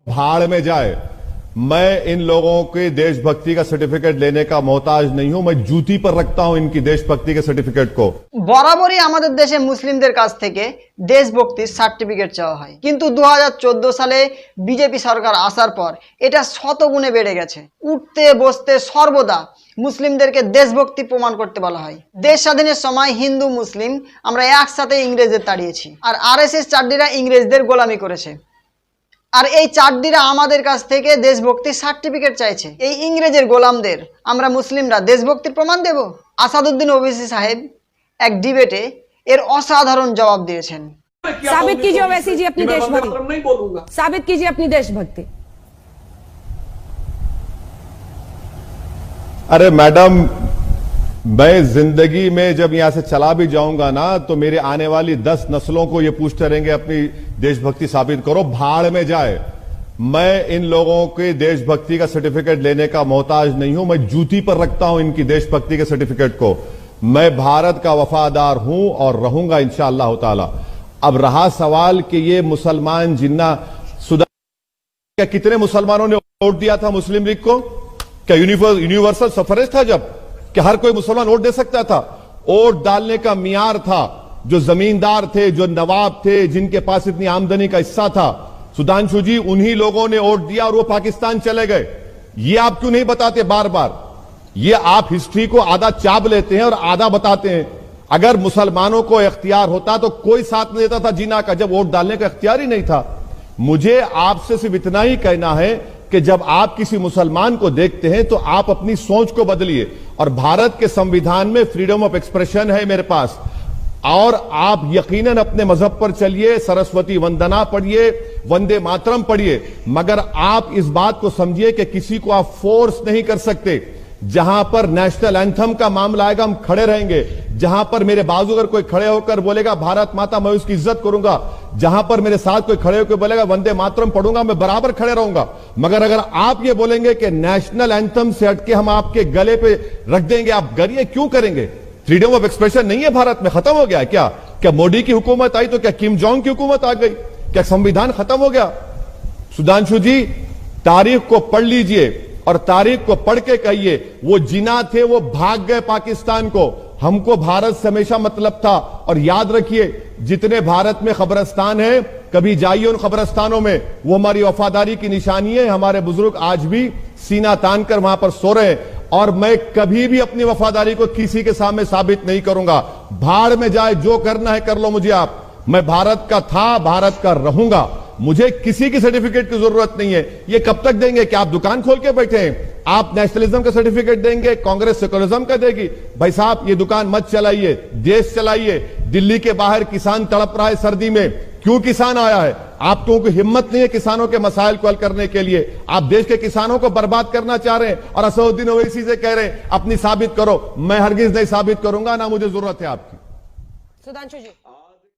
भाड़ में जाए। मैं इन लोगों के देशभक्ति का सर्टिफिकेट लेने का मोहताज नहीं हूं। मैं जूती पर रखता हूं इनकी देशभक्ति के सर्टिफिकेट को। বরাবরই আমাদের দেশে মুসলিমদের কাছ থেকে দেশভক্তির সার্টিফিকেট চাওয়া হয়, কিন্তু 2014 সালে বিজেপি সরকার আসার পর এটা শতগুণে বেড়ে গেছে। উঠতে বসতে সর্বদা মুসলিমদেরকে দেশভক্তি প্রমাণ করতে বলা হয়। দেশ স্বাধীনের সময় হিন্দু মুসলিম আমরা একসাথে ইংরেজদের তাড়িয়েছি, আর আরএসএস চাড্ডিরা ইংরেজদের গোলামি করেছে। আর এই চাড্ডিরা আমাদের কাছ থেকে দেশভক্তির সার্টিফিকেট চাইছে। এই ইংরেজের গোলামদের আমরা মুসলিমরা দেশভক্তির প্রমাণ দেব? আসাদুদ্দিন ওবিসি সাহেব এক ডিবেটে এর অসাধারণ জবাব দিয়েছেন। साबित कीजिए ओवैसी जी अपनी देशभक्ति, साबित कीजिए अपनी देशभक्ति। अरे मैडम, मैं जिंदगी में जब यहां से चला भी जाऊंगा ना तो मेरे आने वाली 10 नस्लों को ये पूछते रहेंगे अपनी देशभक्ति साबित करो। भाड़ में जाए। मैं इन लोगों के देशभक्ति का सर्टिफिकेट लेने का मोहताज नहीं हूं। मैं जूती पर रखता हूं इनकी देशभक्ति के सर्टिफिकेट को। मैं भारत का वफादार हूं और रहूंगा इंशाअल्लाह ताला। अब रहा सवाल कि ये मुसलमान जिन्ना सुधार, क्या कितने मुसलमानों ने वोट दिया था मुस्लिम लीग को? क्या यूनिवर्सल सफरेज था जब कि हर कोई मुसलमान वोट दे सकता था? वोट डालने का मियार था जो जमींदार थे, जो नवाब थे, जिनके पास इतनी आमदनी का हिस्सा था। सुधांशु जी, उन्हीं लोगों ने वोट दिया और वो पाकिस्तान चले गए। ये आप क्यों नहीं बताते बार बार? ये आप हिस्ट्री को आधा चाप लेते हैं और आधा बताते हैं। अगर मुसलमानों को इख्तियार होता तो कोई साथ नहीं देता था जीना का, जब वोट डालने का इख्तियार ही नहीं था। मुझे आपसे सिर्फ इतना ही कहना है कि जब आप किसी मुसलमान को देखते हैं तो आप अपनी सोच को बदलिए। और भारत के संविधान में फ्रीडम ऑफ एक्सप्रेशन है मेरे पास, और आप यकीनन अपने मजहब पर चलिए, सरस्वती वंदना पढ़िए, वंदे मातरम पढ़िए, मगर आप इस बात को समझिए कि किसी को आप फोर्स नहीं कर सकते। जहां पर नेशनल एंथम का मामला आएगा हम खड़े रहेंगे। जहां पर मेरे बाजू अगर कोई खड़े होकर बोलेगा भारत माता, मैं उसकी इज्जत करूंगा। जहां पर मेरे साथ कोई खड़े होकर बोलेगा वंदे मातरम पढ़ूंगा, मैं बराबर खड़े रहूंगा। मगर अगर आप ये बोलेंगे कि नेशनल एंथम से हटके हम आपके गले पे रख देंगे, आप गरिए क्यों करेंगे? फ्रीडम ऑफ एक्सप्रेशन नहीं है भारत में? खत्म हो गया क्या? क्या मोदी की हुकूमत आई तो क्या किम जोंग की हुकूमत आ गई? क्या संविधान खत्म हो गया? सुधांशु जी, तारीख को पढ़ लीजिए और तारीख को पढ़ के कहिए वो जिना थे, वो भाग गए पाकिस्तान को। हमको भारत से हमेशा मतलब था। और याद रखिए, जितने भारत में खबरस्तान है, कभी जाइए उन खबरस्तानों में, वो हमारी वफादारी की निशानी है। हमारे बुजुर्ग आज भी सीना तान कर वहां पर सो रहे हैं, और मैं कभी भी अपनी वफादारी को किसी के सामने साबित नहीं करूंगा। भाड़ में जाए, जो करना है कर लो मुझे आप। मैं भारत का था, भारत का रहूंगा। मुझे किसी की सर्टिफिकेट की जरूरत नहीं है। ये कब तक देंगे? कि आप दुकान खोल के बैठे हैं? आप नेशनलिज्म का सर्टिफिकेट देंगे, कांग्रेस सेकुलरिज्म का देगी? भाई साहब, ये दुकान मत चलाइए, देश चलाइए। दिल्ली के बाहर किसान तड़प रहा है सर्दी में, क्यों किसान आया है? आप लोगों की हिम्मत नहीं है किसानों के मसाइल को हल करने के लिए। आप देश के किसानों को बर्बाद करना चाह रहे हैं, और असदुद्दीन ओवैसी से कह रहे हैं अपनी साबित करो। मैं हरगिज नहीं साबित करूंगा, ना मुझे जरूरत है आपकी। सुधांशु जी।